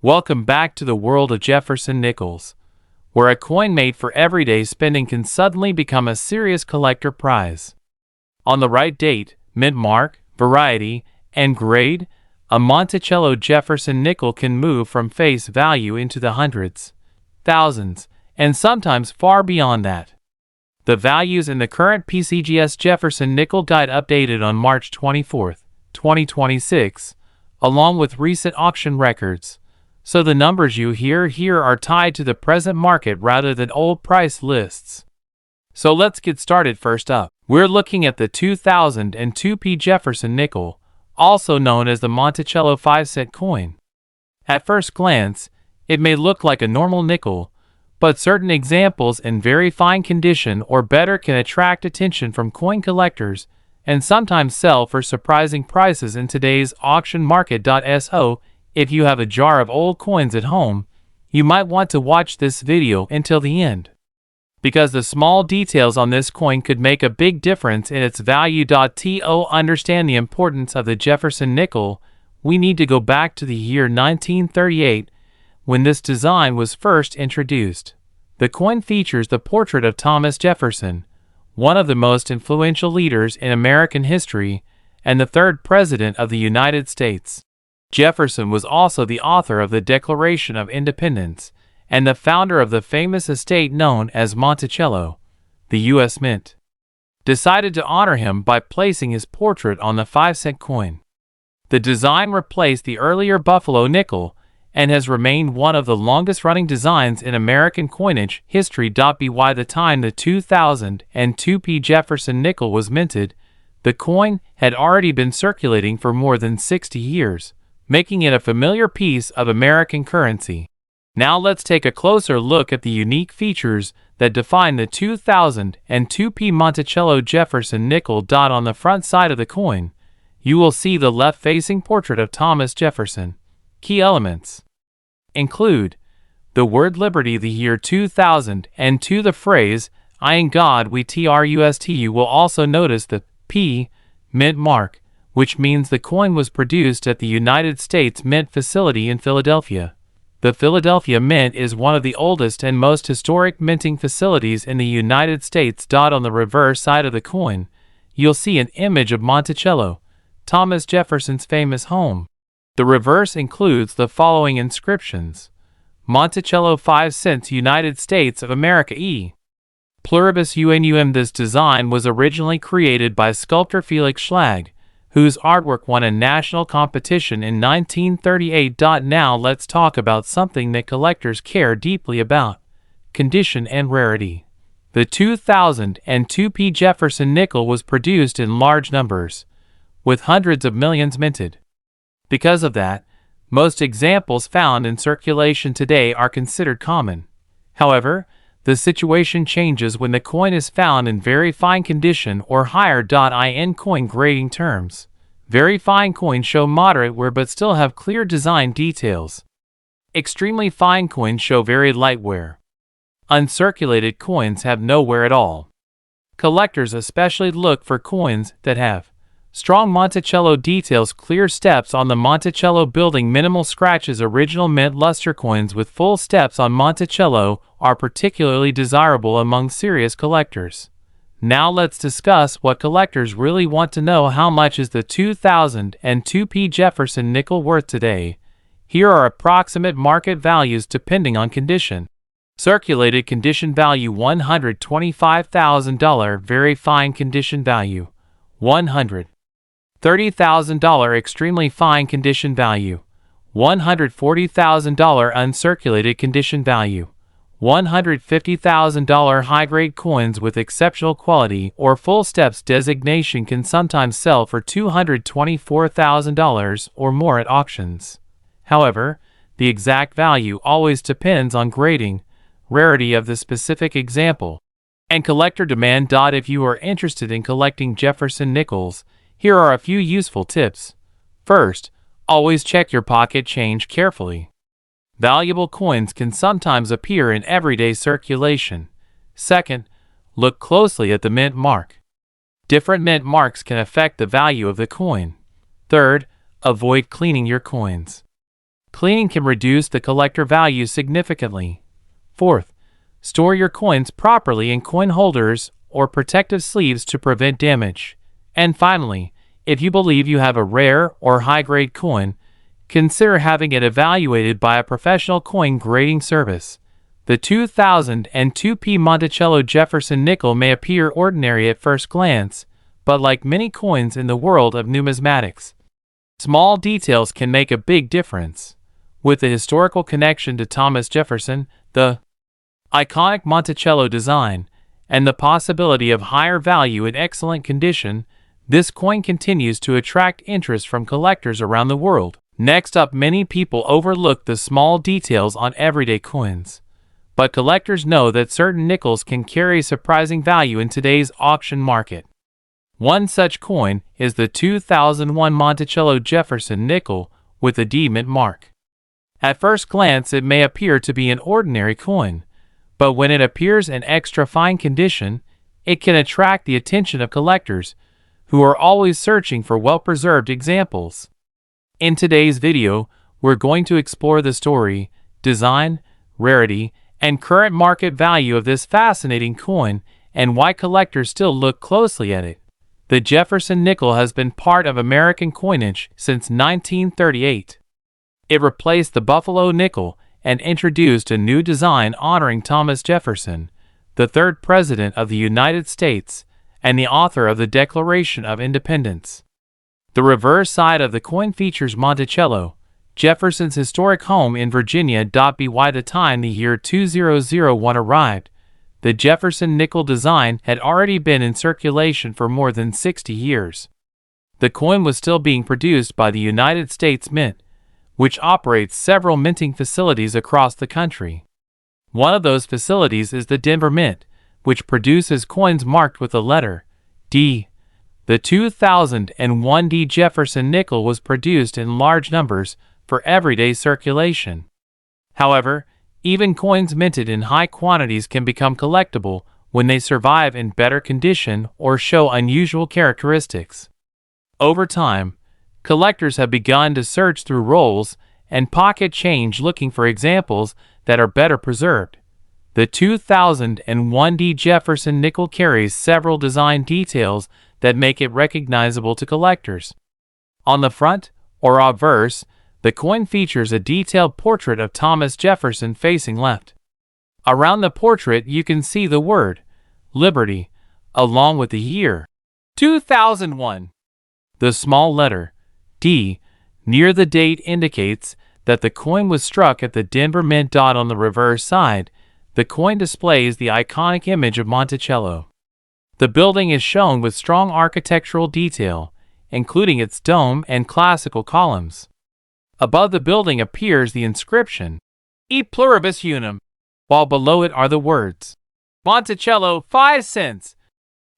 Welcome back to the world of Jefferson nickels, where a coin made for everyday spending can suddenly become a serious collector prize. On the right date, mint mark, variety, and grade, a Monticello Jefferson nickel can move from face value into the hundreds, thousands, and sometimes far beyond that. The values in the current PCGS Jefferson nickel guide updated on March 24, 2026, along with recent auction records. So the numbers you hear here are tied to the present market rather than old price lists. So let's get started. First up, we're looking at the 2002p Jefferson nickel, also known as the Monticello 5-cent coin. At first glance, it may look like a normal nickel, but certain examples in very fine condition or better can attract attention from coin collectors and sometimes sell for surprising prices in today's auction market. So, if you have a jar of old coins at home, you might want to watch this video until the end, because the small details on this coin could make a big difference in its value. To understand the importance of the Jefferson nickel, we need to go back to the year 1938, when this design was first introduced. The coin features the portrait of Thomas Jefferson, one of the most influential leaders in American history and the third President of the United States. Jefferson was also the author of the Declaration of Independence and the founder of the famous estate known as Monticello. The U.S. Mint decided to honor him by placing his portrait on the 5-cent coin. The design replaced the earlier Buffalo nickel and has remained one of the longest-running designs in American coinage history. By the time the 2002p Jefferson nickel was minted, the coin had already been circulating for more than 60 years, making it a familiar piece of American currency. Now let's take a closer look at the unique features that define the 2002p Monticello Jefferson nickel. On the front side of the coin, you will see the left-facing portrait of Thomas Jefferson. Key elements include the word liberty, the year 2002, the phrase, "I in God we trust." You will also notice the P mint mark, which means the coin was produced at the United States Mint facility in Philadelphia. The Philadelphia Mint is one of the oldest and most historic minting facilities in the United States. On the reverse side of the coin, you'll see an image of Monticello, Thomas Jefferson's famous home. The reverse includes the following inscriptions: Monticello 5 cents, United States of America, e pluribus unum. This design was originally created by sculptor Felix Schlag, whose artwork won a national competition in 1938. Now let's talk about something that collectors care deeply about: condition and rarity. The 2002p Jefferson nickel was produced in large numbers, with hundreds of millions minted. Because of that, most examples found in circulation today are considered common. However, the situation changes when the coin is found in very fine condition or higher. In coin grading terms, very fine coins show moderate wear but still have clear design details. Extremely fine coins show very light wear. Uncirculated coins have no wear at all. Collectors especially look for coins that have strong Monticello details, clear steps on the Monticello building, minimal scratches. Original mint luster coins with full steps on Monticello are particularly desirable among serious collectors. Now let's discuss what collectors really want to know: how much is the 2002p Jefferson nickel worth today? Here are approximate market values depending on condition. Circulated condition value $125,000, very fine condition value $130,000, extremely fine condition value $140,000, uncirculated condition value $150,000. High-grade coins with exceptional quality or full steps designation can sometimes sell for $224,000 or more at auctions. However, the exact value always depends on grading, rarity of the specific example, and collector demand. If you are interested in collecting Jefferson nickels, here are a few useful tips. First, always check your pocket change carefully. Valuable coins can sometimes appear in everyday circulation. Second, look closely at the mint mark. Different mint marks can affect the value of the coin. Third, avoid cleaning your coins. cleaning can reduce the collector value significantly. Fourth, store your coins properly in coin holders or protective sleeves to prevent damage. And finally, if you believe you have a rare or high-grade coin, consider having it evaluated by a professional coin grading service. The 2002 Monticello Jefferson nickel may appear ordinary at first glance, but like many coins in the world of numismatics, small details can make a big difference. With the historical connection to Thomas Jefferson, the iconic Monticello design, and the possibility of higher value in excellent condition, this coin continues to attract interest from collectors around the world. Next up, many people overlook the small details on everyday coins, but collectors know that certain nickels can carry surprising value in today's auction market. One such coin is the 2001 Monticello Jefferson nickel with a D mint mark. At first glance, it may appear to be an ordinary coin, but when it appears in extra fine condition, it can attract the attention of collectors who are always searching for well-preserved examples. In today's video, we're going to explore the story, design, rarity, and current market value of this fascinating coin and why collectors still look closely at it. The Jefferson nickel has been part of American coinage since 1938. It replaced the Buffalo nickel and introduced a new design honoring Thomas Jefferson, the third President of the United States and the author of the Declaration of Independence. The reverse side of the coin features Monticello, Jefferson's historic home in Virginia. By the time the year 2001 arrived, the Jefferson nickel design had already been in circulation for more than 60 years. The coin was still being produced by the United States Mint, which operates several minting facilities across the country. One of those facilities is the Denver Mint, which produces coins marked with the letter D. The 2001 D Jefferson nickel was produced in large numbers for everyday circulation. However, even coins minted in high quantities can become collectible when they survive in better condition or show unusual characteristics. Over time, collectors have begun to search through rolls and pocket change looking for examples that are better preserved. The 2001 D Jefferson nickel carries several design details that make it recognizable to collectors. On the front, or obverse, the coin features a detailed portrait of Thomas Jefferson facing left. Around the portrait you can see the word Liberty, along with the year 2001. The small letter D near the date indicates that the coin was struck at the Denver Mint. On the reverse side, the coin displays the iconic image of Monticello. The building is shown with strong architectural detail, including its dome and classical columns. Above the building appears the inscription, E pluribus unum, while below it are the words, Monticello 5 cents,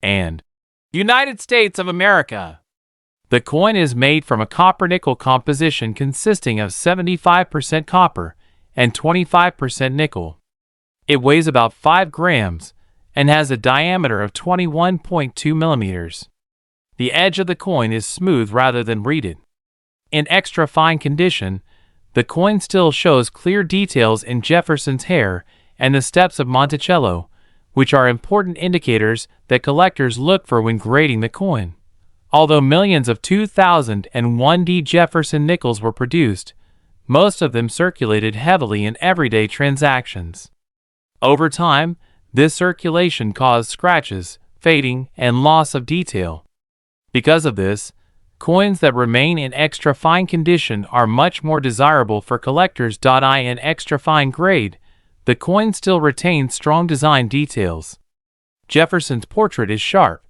and United States of America. The coin is made from a copper-nickel composition consisting of 75% copper and 25% nickel. It weighs about 5 grams and has a diameter of 21.2 millimeters. The edge of the coin is smooth rather than reeded. In extra fine condition, the coin still shows clear details in Jefferson's hair and the steps of Monticello, which are important indicators that collectors look for when grading the coin. Although millions of 2001 D Jefferson nickels were produced, most of them circulated heavily in everyday transactions. Over time, this circulation caused scratches, fading, and loss of detail. Because of this, coins that remain in extra fine condition are much more desirable for collectors. In extra fine grade, the coin still retains strong design details. Jefferson's portrait is sharp,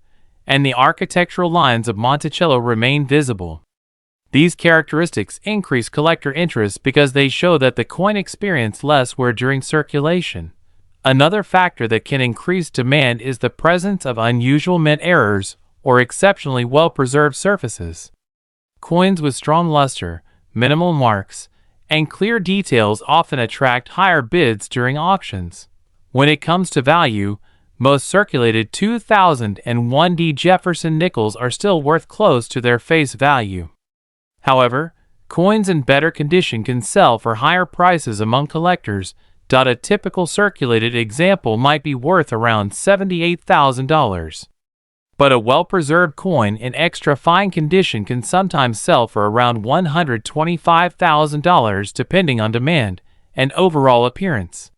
and the architectural lines of Monticello remain visible. These characteristics increase collector interest because they show that the coin experienced less wear during circulation. Another factor that can increase demand is the presence of unusual mint errors or exceptionally well-preserved surfaces. Coins with strong luster, minimal marks, and clear details often attract higher bids during auctions. When it comes to value, most circulated 2001 D Jefferson nickels are still worth close to their face value. However, Coins in better condition can sell for higher prices among collectors. A typical circulated example might be worth around $78,000. But a well-preserved coin in extra fine condition can sometimes sell for around $125,000 depending on demand and overall appearance.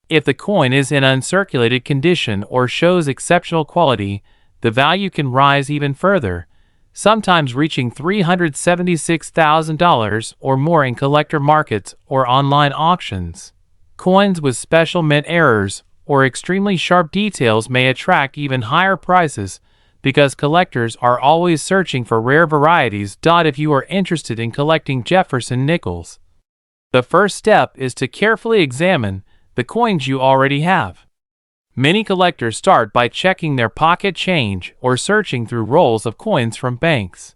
If the coin is in uncirculated condition or shows exceptional quality, the value can rise even further, sometimes reaching $376,000 or more in collector markets or online auctions. Coins with special mint errors or extremely sharp details may attract even higher prices because collectors are always searching for rare varieties. If you are interested in collecting Jefferson nickels, the first step is to carefully examine the coins you already have. Many collectors start by checking their pocket change or searching through rolls of coins from banks.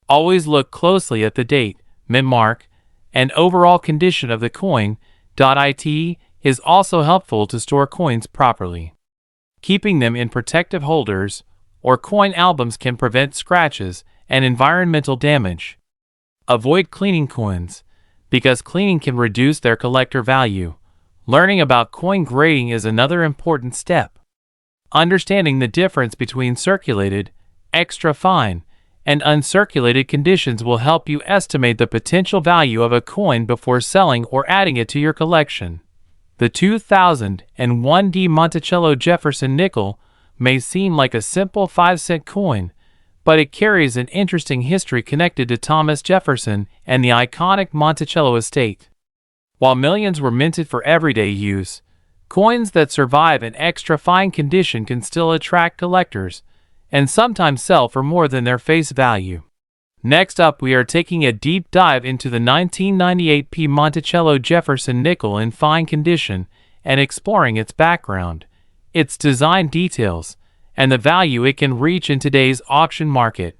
Always look closely at the date, mint mark, and overall condition of the coin. It is also helpful to store coins properly. Keeping them in protective holders or coin albums can prevent scratches and environmental damage. Avoid cleaning coins, because cleaning can reduce their collector value. Learning about coin grading is another important step. Understanding the difference between circulated, extra fine, and uncirculated conditions will help you estimate the potential value of a coin before selling or adding it to your collection. The 2001 Monticello Jefferson nickel may seem like a simple 5-cent coin, but it carries an interesting history connected to Thomas Jefferson and the iconic Monticello estate. While millions were minted for everyday use, coins that survive in extra fine condition can still attract collectors and sometimes sell for more than their face value. Next up, we are taking a deep dive into the 1998 Monticello Jefferson nickel in fine condition and exploring its background, its design details, and the value it can reach in today's auction market.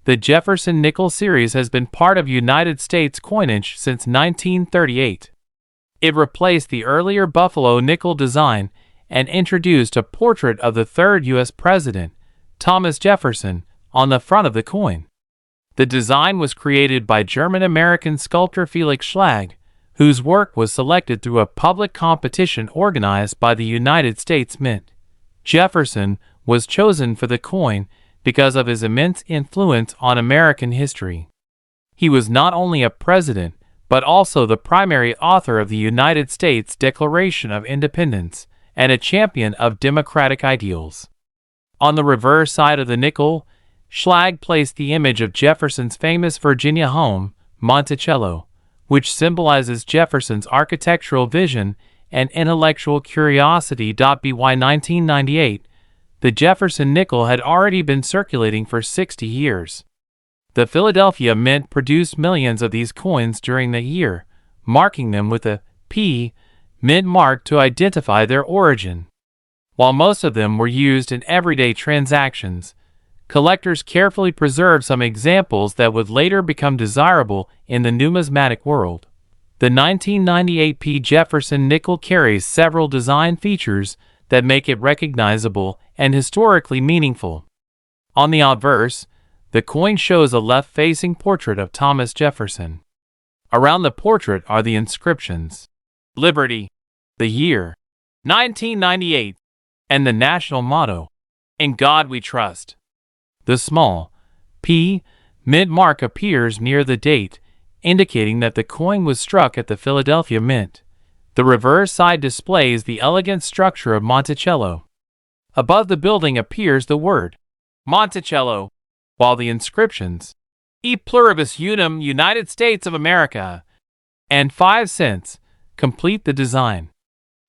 The Jefferson nickel series has been part of United States coinage since 1938. It replaced the earlier buffalo nickel design and introduced a portrait of the third U.S. President, Thomas Jefferson, on the front of the coin. The design was created by German-American sculptor Felix Schlag, whose work was selected through a public competition organized by the United States Mint. Jefferson was chosen for the coin because of his immense influence on American history. He was not only a president, but also the primary author of the United States Declaration of Independence and a champion of democratic ideals. On the reverse side of the nickel, Schlag placed the image of Jefferson's famous Virginia home, Monticello, which symbolizes Jefferson's architectural vision and intellectual curiosity. By 1998, the Jefferson nickel had already been circulating for 60 years. The Philadelphia Mint produced millions of these coins during the year, marking them with a P mint mark to identify their origin. While most of them were used in everyday transactions, collectors carefully preserved some examples that would later become desirable in the numismatic world. The 1998 Jefferson nickel carries several design features that make it recognizable and historically meaningful. On the obverse, the coin shows a left-facing portrait of Thomas Jefferson. Around the portrait are the inscriptions: Liberty, the year, 1998, and the national motto, In God We Trust. The small P mint mark appears near the date, indicating that the coin was struck at the Philadelphia Mint. The reverse side displays the elegant structure of Monticello. Above the building appears the word Monticello, while the inscriptions E pluribus unum United States of America and 5 cents complete the design.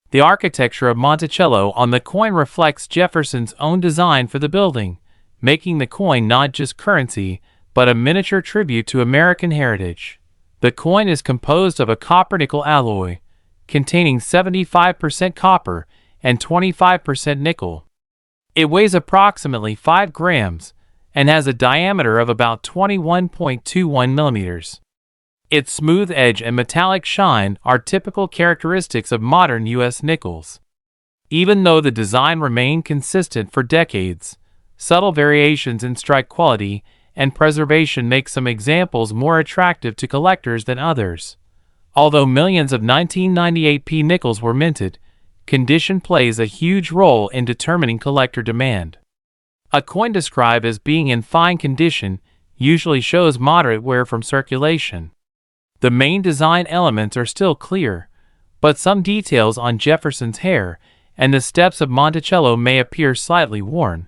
The architecture of Monticello on the coin reflects Jefferson's own design for the building, making the coin not just currency, but a miniature tribute to American heritage. The coin is composed of a copper-nickel alloy, containing 75% copper and 25% nickel. It weighs approximately 5 grams and has a diameter of about 21.21 millimeters. Its smooth edge and metallic shine are typical characteristics of modern U.S. nickels. Even though the design remained consistent for decades, subtle variations in strike quality and preservation make some examples more attractive to collectors than others. Although millions of 1998 P nickels were minted, condition plays a huge role in determining collector demand. A coin described as being in fine condition usually shows moderate wear from circulation. The main design elements are still clear, but some details on Jefferson's hair and the steps of Monticello may appear slightly worn.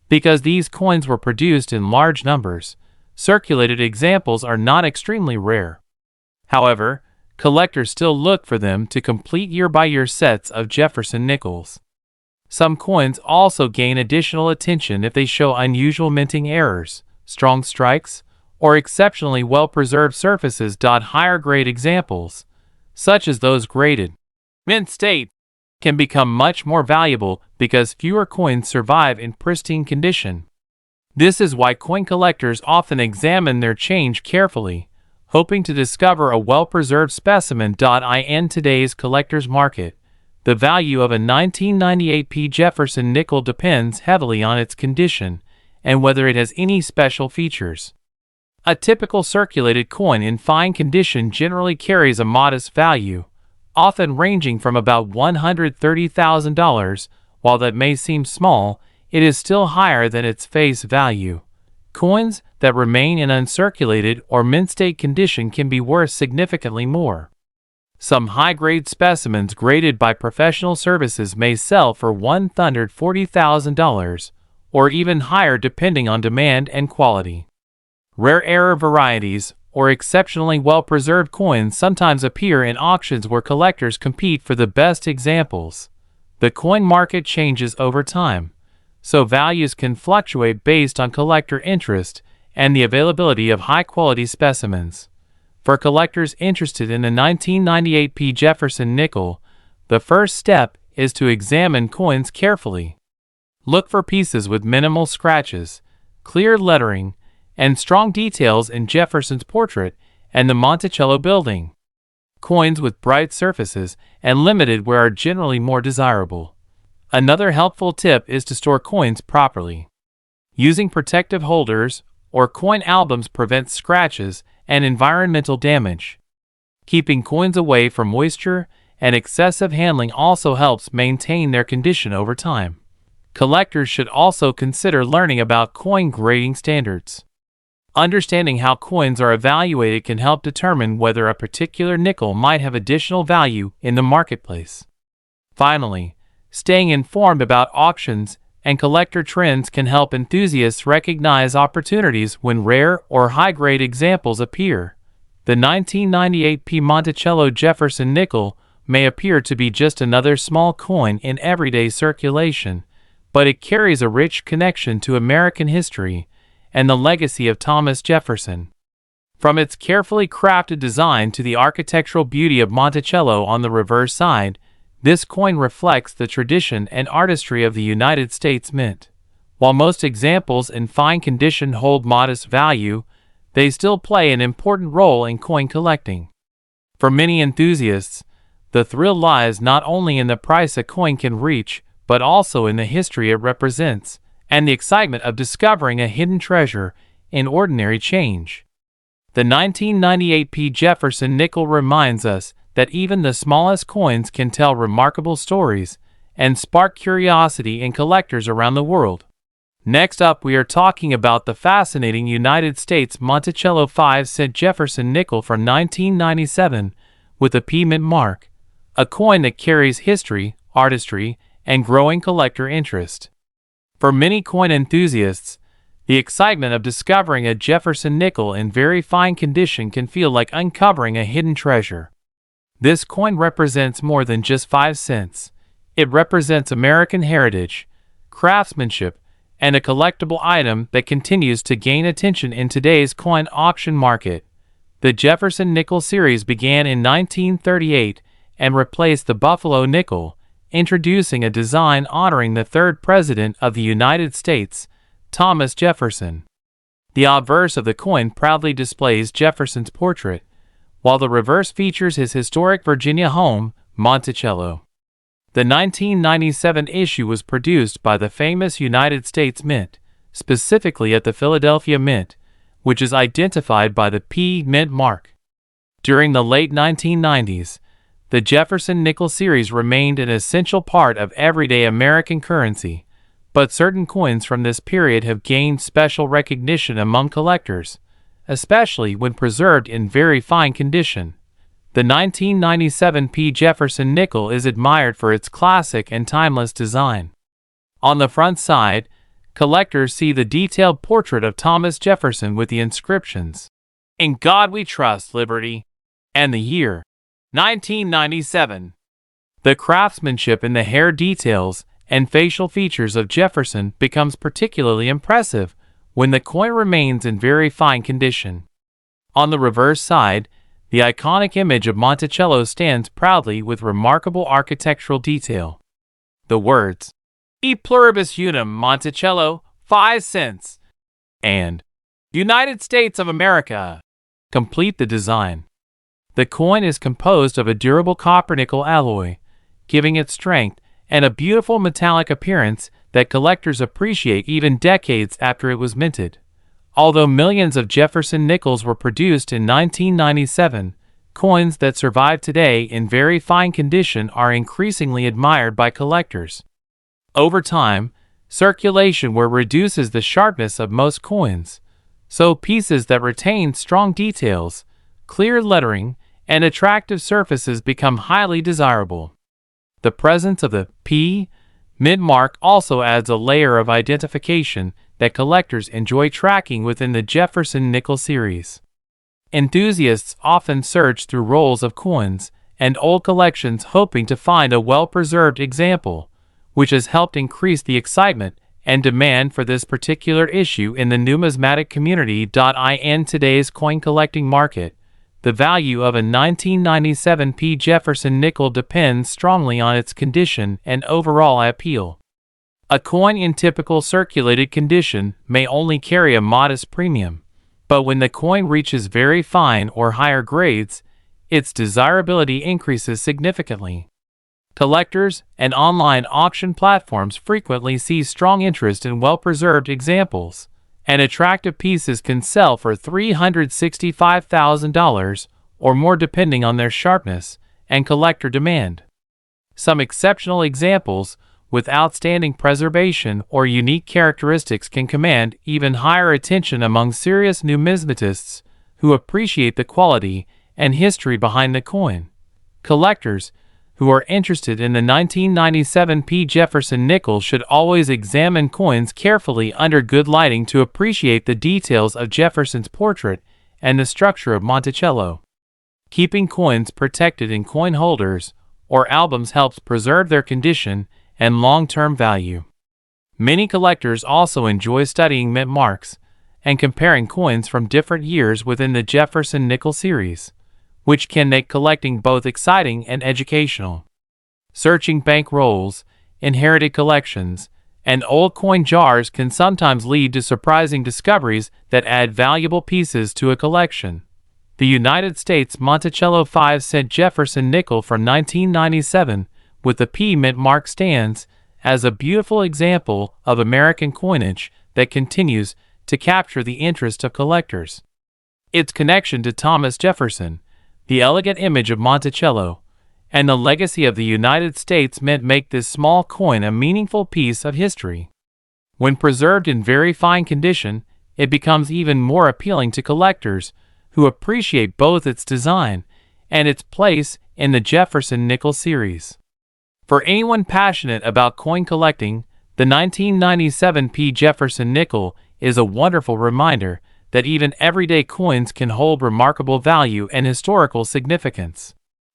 Because these coins were produced in large numbers, circulated examples are not extremely rare. However, collectors still look for them to complete year-by-year sets of Jefferson nickels. Some coins also gain additional attention if they show unusual minting errors, strong strikes, or exceptionally well-preserved surfaces. Higher-grade examples, such as those graded mint state, can become much more valuable because fewer coins survive in pristine condition. This is why coin collectors often examine their change carefully, hoping to discover a well-preserved specimen. In today's collector's market, the value of a 1998 P Jefferson nickel depends heavily on its condition and whether it has any special features. A typical circulated coin in fine condition generally carries a modest value, often ranging from about $130,000. While that may seem small, it is still higher than its face value. Coins that remain in uncirculated or mint state condition can be worth significantly more. Some high-grade specimens graded by professional services may sell for $140,000 or even higher depending on demand and quality. Rare error varieties or exceptionally well-preserved coins sometimes appear in auctions where collectors compete for the best examples. The coin market changes over time, so values can fluctuate based on collector interest and the availability of high-quality specimens. For collectors interested in the 1998 P Jefferson nickel, the first step is to examine coins carefully. Look for pieces with minimal scratches, clear lettering, and strong details in Jefferson's portrait and the Monticello building. Coins with bright surfaces and limited wear are generally more desirable. Another helpful tip is to store coins properly. Using protective holders or coin albums prevents scratches and environmental damage. Keeping coins away from moisture and excessive handling also helps maintain their condition over time. Collectors should also consider learning about coin grading standards. Understanding how coins are evaluated can help determine whether a particular nickel might have additional value in the marketplace. Finally, staying informed about auctions and collector trends can help enthusiasts recognize opportunities when rare or high-grade examples appear. The 1998 P Monticello Jefferson nickel may appear to be just another small coin in everyday circulation, but it carries a rich connection to American history and the legacy of Thomas Jefferson. From its carefully crafted design to the architectural beauty of Monticello on the reverse side, this coin reflects the tradition and artistry of the United States Mint. While most examples in fine condition hold modest value, they still play an important role in coin collecting. For many enthusiasts, the thrill lies not only in the price a coin can reach, but also in the history it represents, and the excitement of discovering a hidden treasure in ordinary change. The 1998 P Jefferson nickel reminds us that even the smallest coins can tell remarkable stories and spark curiosity in collectors around the world. Next up, we are talking about the fascinating United States Monticello 5-cent Jefferson nickel from 1997 with a P mint mark, a coin that carries history, artistry, and growing collector interest. For many coin enthusiasts, the excitement of discovering a Jefferson nickel in very fine condition can feel like uncovering a hidden treasure. This coin represents more than just 5 cents. It represents American heritage, craftsmanship, and a collectible item that continues to gain attention in today's coin auction market. The Jefferson nickel series began in 1938 and replaced the Buffalo nickel, introducing a design honoring the third President of the United States, Thomas Jefferson. The obverse of the coin proudly displays Jefferson's portrait, while the reverse features his historic Virginia home, Monticello. The 1997 issue was produced by the famous United States Mint, specifically at the Philadelphia Mint, which is identified by the P mint mark. During the late 1990s, the Jefferson nickel series remained an essential part of everyday American currency, but certain coins from this period have gained special recognition among collectors, especially when preserved in very fine condition. The 1997 P. Jefferson nickel is admired for its classic and timeless design. On the front side, collectors see the detailed portrait of Thomas Jefferson with the inscriptions, "In God We Trust, Liberty," and the year, 1997. The craftsmanship in the hair details and facial features of Jefferson becomes particularly impressive when the coin remains in very fine condition. On the reverse side, the iconic image of Monticello stands proudly with remarkable architectural detail. The words, "E pluribus unum Monticello, 5 cents," and "United States of America" complete the design. The coin is composed of a durable copper-nickel alloy, giving it strength and a beautiful metallic appearance that collectors appreciate even decades after it was minted. Although millions of Jefferson nickels were produced in 1997, coins that survive today in very fine condition are increasingly admired by collectors. Over time, circulation wear reduces the sharpness of most coins, so pieces that retain strong details, clear lettering, and attractive surfaces become highly desirable. The presence of the P mint mark also adds a layer of identification that collectors enjoy tracking within the Jefferson nickel series. Enthusiasts often search through rolls of coins and old collections hoping to find a well-preserved example, which has helped increase the excitement and demand for this particular issue in the numismatic community. In today's coin collecting market, the value of a 1997 P. Jefferson nickel depends strongly on its condition and overall appeal. A coin in typical circulated condition may only carry a modest premium, but when the coin reaches very fine or higher grades, its desirability increases significantly. Collectors and online auction platforms frequently see strong interest in well-preserved examples, and attractive pieces can sell for $365,000 or more depending on their sharpness and collector demand. Some exceptional examples with outstanding preservation or unique characteristics can command even higher attention among serious numismatists who appreciate the quality and history behind the coin. Collectors who are interested in the 1997 P. Jefferson nickel should always examine coins carefully under good lighting to appreciate the details of Jefferson's portrait and the structure of Monticello. Keeping coins protected in coin holders or albums helps preserve their condition and long-term value. Many collectors also enjoy studying mint marks and comparing coins from different years within the Jefferson nickel series, which can make collecting both exciting and educational. Searching bank rolls, inherited collections, and old coin jars can sometimes lead to surprising discoveries that add valuable pieces to a collection. The United States Monticello 5-cent Jefferson nickel from 1997 with the P mint mark stands as a beautiful example of American coinage that continues to capture the interest of collectors. Its connection to Thomas Jefferson, the elegant image of Monticello, and the legacy of the United States Mint make this small coin a meaningful piece of history. When preserved in very fine condition, it becomes even more appealing to collectors who appreciate both its design and its place in the Jefferson nickel series. For anyone passionate about coin collecting, the 1997 P. Jefferson nickel is a wonderful reminder that even everyday coins can hold remarkable value and historical significance.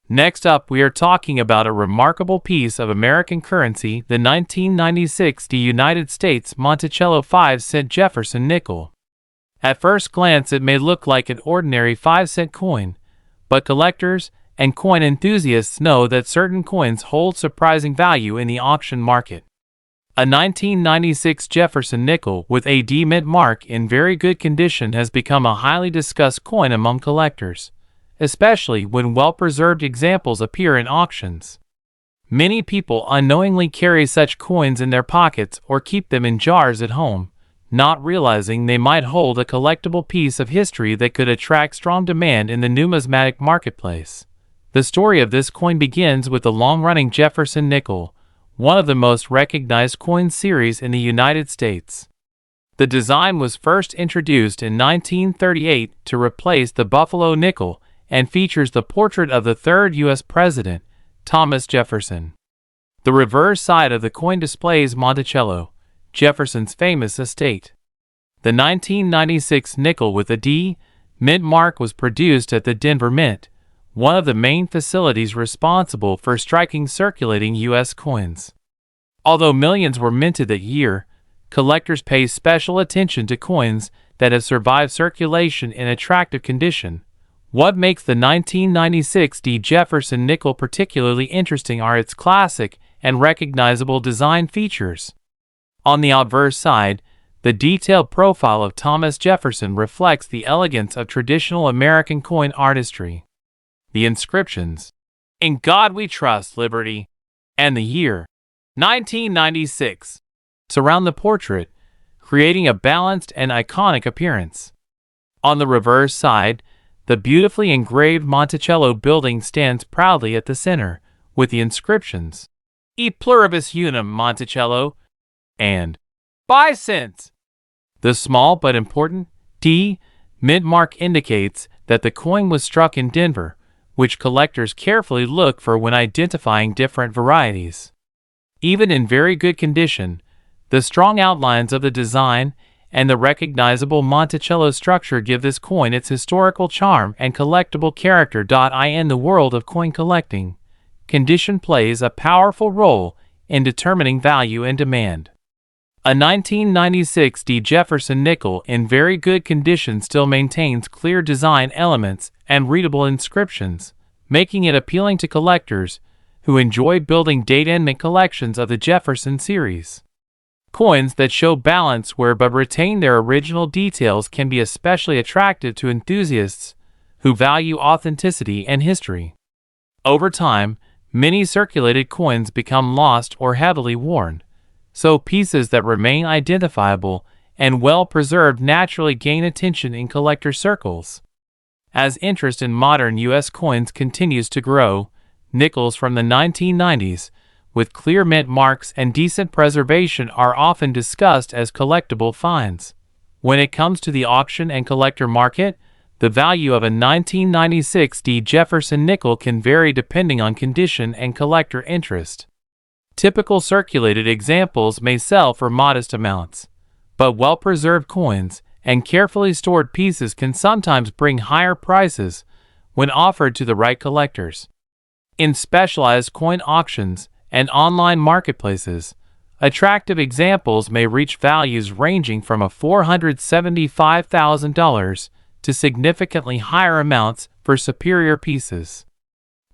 Next up, we are talking about a remarkable piece of American currency, the 1996 United States Monticello 5-cent Jefferson nickel. At first glance, it may look like an ordinary 5-cent coin, but collectors and coin enthusiasts know that certain coins hold surprising value in the auction market. A 1996 Jefferson nickel with a D mint mark in very good condition has become a highly discussed coin among collectors, especially when well-preserved examples appear in auctions. Many people unknowingly carry such coins in their pockets or keep them in jars at home, not realizing they might hold a collectible piece of history that could attract strong demand in the numismatic marketplace. The story of this coin begins with the long-running Jefferson nickel, one of the most recognized coin series in the United States. The design was first introduced in 1938 to replace the Buffalo nickel and features the portrait of the third U.S. President, Thomas Jefferson. The reverse side of the coin displays Monticello, Jefferson's famous estate. The 1996 nickel with a D mint mark was produced at the Denver Mint, one of the main facilities responsible for striking circulating U.S. coins. Although millions were minted that year, collectors pay special attention to coins that have survived circulation in attractive condition. What makes the 1996 D. Jefferson nickel particularly interesting are its classic and recognizable design features. On the obverse side, the detailed profile of Thomas Jefferson reflects the elegance of traditional American coin artistry. The inscriptions, "In God We Trust, Liberty," and the year 1996 surround the portrait, creating a balanced and iconic appearance. On the reverse side, the beautifully engraved Monticello building stands proudly at the center, with the inscriptions, "E pluribus unum Monticello," and "By Cents." The small but important D mint mark indicates that the coin was struck in Denver, which collectors carefully look for when identifying different varieties. Even in very good condition, the strong outlines of the design and the recognizable Monticello structure give this coin its historical charm and collectible character. In the world of coin collecting, condition plays a powerful role in determining value and demand. A 1996 D. Jefferson nickel in very good condition still maintains clear design elements and readable inscriptions, making it appealing to collectors who enjoy building date-and-mint collections of the Jefferson series. Coins that show balance wear but retain their original details can be especially attractive to enthusiasts who value authenticity and history. Over time, many circulated coins become lost or heavily worn, so pieces that remain identifiable and well-preserved naturally gain attention in collector circles. As interest in modern U.S. coins continues to grow, nickels from the 1990s, with clear mint marks and decent preservation, are often discussed as collectible finds. When it comes to the auction and collector market, the value of a 1996 D. Jefferson nickel can vary depending on condition and collector interest. Typical circulated examples may sell for modest amounts, but well-preserved coins and carefully stored pieces can sometimes bring higher prices when offered to the right collectors. In specialized coin auctions and online marketplaces, attractive examples may reach values ranging from $475,000 to significantly higher amounts for superior pieces.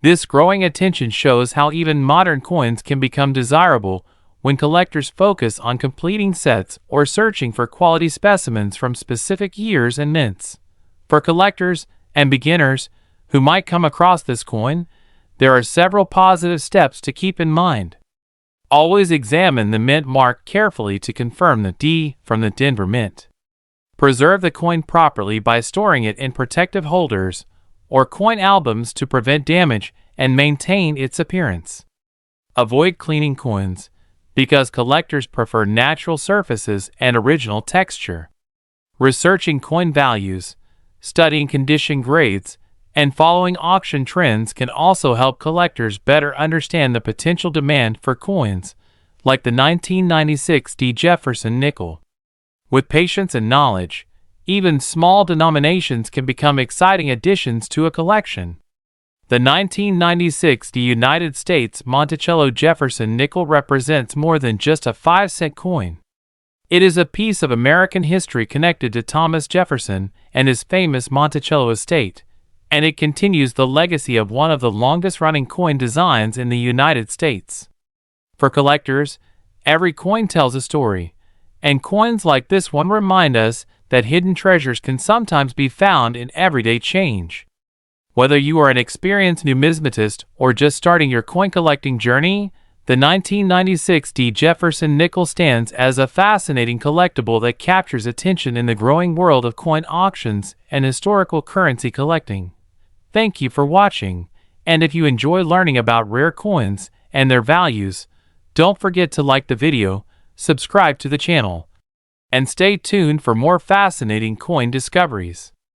This growing attention shows how even modern coins can become desirable when collectors focus on completing sets or searching for quality specimens from specific years and mints. For collectors and beginners who might come across this coin, there are several positive steps to keep in mind. Always examine the mint mark carefully to confirm the D from the Denver Mint. Preserve the coin properly by storing it in protective holders or coin albums to prevent damage and maintain its appearance. Avoid cleaning coins, because collectors prefer natural surfaces and original texture. Researching coin values, studying condition grades, and following auction trends can also help collectors better understand the potential demand for coins, like the 1996 D. Jefferson nickel. With patience and knowledge, even small denominations can become exciting additions to a collection. The 1996 D. United States Monticello Jefferson nickel represents more than just a 5-cent coin. It is a piece of American history connected to Thomas Jefferson and his famous Monticello estate, and it continues the legacy of one of the longest-running coin designs in the United States. For collectors, every coin tells a story, and coins like this one remind us that hidden treasures can sometimes be found in everyday change. Whether you are an experienced numismatist or just starting your coin collecting journey, The 1996 D. Jefferson nickel stands as a fascinating collectible that captures attention in the growing world of coin auctions and historical currency collecting. Thank you for watching, and if you enjoy learning about rare coins and their values, don't forget to like the video, subscribe to the channel, and stay tuned for more fascinating coin discoveries.